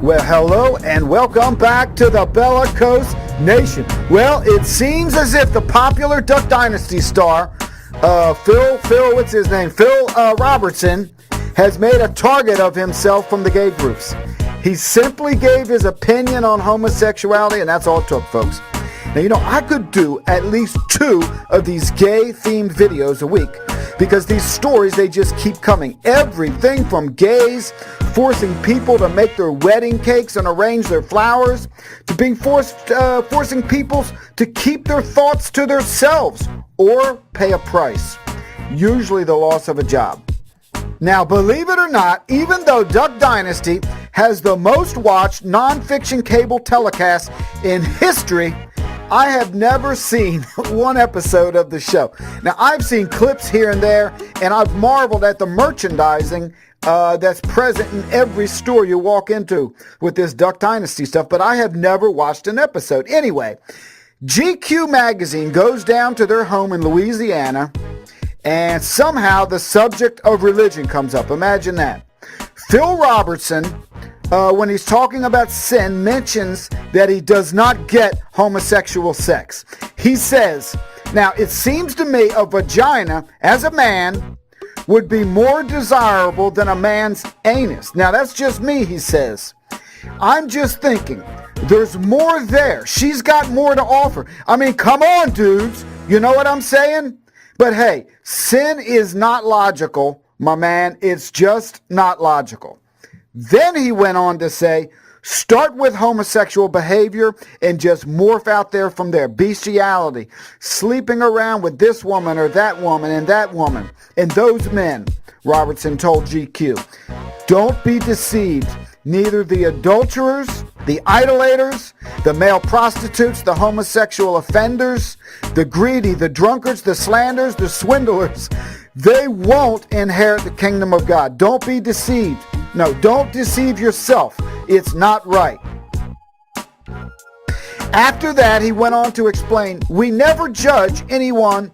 Well, hello and welcome back to the Bellicose Nation. Well, it seems as if the popular Duck Dynasty star, Phil Robertson, has made a target of himself from the gay groups. He simply gave his opinion on homosexuality, and that's all it took, folks. Now, I could do at least 2 of these gay-themed videos a week because these stories, they just keep coming. Everything from gays forcing people to make their wedding cakes and arrange their flowers, to being forcing people to keep their thoughts to themselves or pay a price, usually the loss of a job. Now, believe it or not, even though Duck Dynasty has the most watched nonfiction cable telecast in history, I have never seen one episode of the show. Now, I've seen clips here and there, and I've marveled at the merchandising that's present in every store you walk into with this Duck Dynasty stuff, but I have never watched an episode. Anyway, GQ magazine goes down to their home in Louisiana, and somehow the subject of religion comes up. Imagine that. Phil Robertson, when he's talking about sin, mentions that he does not get homosexual sex. He says, now, it seems to me a vagina, as a man, would be more desirable than a man's anus. Now, that's just me, he says. I'm just thinking, there's more there. She's got more to offer. I mean, come on, dudes. You know what I'm saying? But hey, sin is not logical, my man. It's just not logical. Then he went on to say, start with homosexual behavior and just morph out there from there. Bestiality, sleeping around with this woman or that woman and that woman and those men, Robertson told GQ. Don't be deceived. Neither the adulterers, the idolaters, the male prostitutes, the homosexual offenders, the greedy, the drunkards, the slanderers, the swindlers, they won't inherit the kingdom of God. Don't be deceived. No, don't deceive yourself. It's not right. After that, he went on to explain, we never judge anyone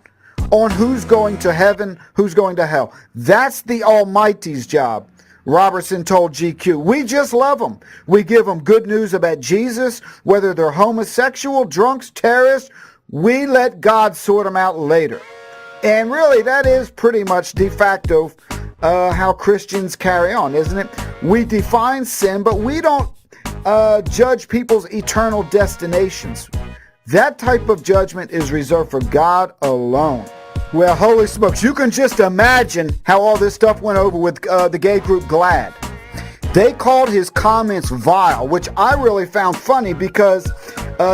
on who's going to heaven, who's going to hell. That's the Almighty's job. Robertson told GQ, we just love them. We give them good news about Jesus, whether they're homosexual, drunks, terrorists. We let God sort them out later. And really, that is pretty much de facto how Christians carry on, isn't it? We define sin, but we don't judge people's eternal destinations. That type of judgment is reserved for God alone. Well, holy smokes, you can just imagine how all this stuff went over with the gay group GLAAD. They called his comments vile, which I really found funny because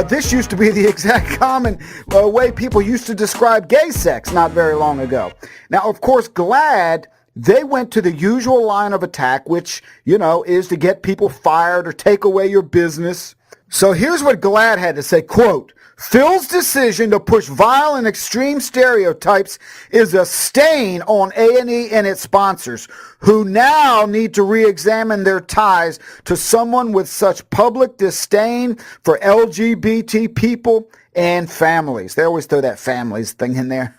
this used to be the exact common way people used to describe gay sex not very long ago. Now, of course, GLAAD, they went to the usual line of attack, which, is to get people fired or take away your business. So here's what GLAAD had to say, quote, Phil's decision to push vile and extreme stereotypes is a stain on A&E and its sponsors, who now need to re-examine their ties to someone with such public disdain for LGBT people and families. They always throw that families thing in there.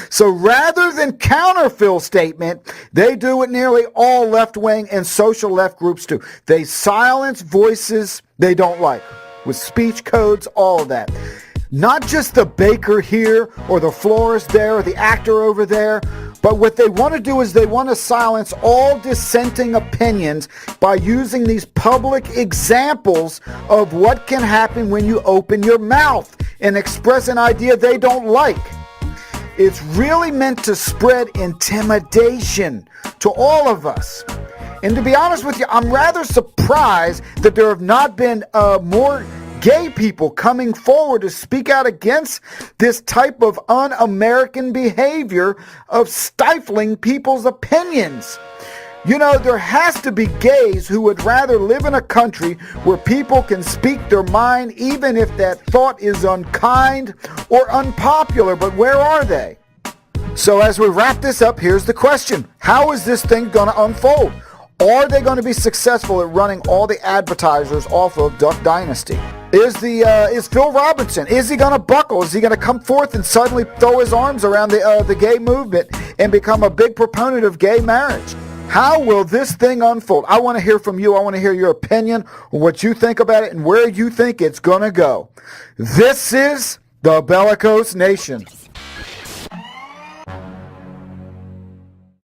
So rather than counter Phil's statement, they do what nearly all left-wing and social left groups do. They silence voices they don't like, with speech codes, all of that. Not just the baker here or the florist there or the actor over there, but what they want to do is they want to silence all dissenting opinions by using these public examples of what can happen when you open your mouth and express an idea they don't like. It's really meant to spread intimidation to all of us. And to be honest with you, I'm rather surprised that there have not been more gay people coming forward to speak out against this type of un-American behavior of stifling people's opinions. There has to be gays who would rather live in a country where people can speak their mind even if that thought is unkind or unpopular, but where are they? So as we wrap this up, here's the question. How is this thing going to unfold? Are they going to be successful at running all the advertisers off of Duck Dynasty? Is Phil Robertson, is he going to buckle? Is he going to come forth and suddenly throw his arms around the gay movement and become a big proponent of gay marriage? How will this thing unfold? I want to hear from you. I want to hear your opinion, what you think about it, and where you think it's going to go. This is the Bellicose Nation.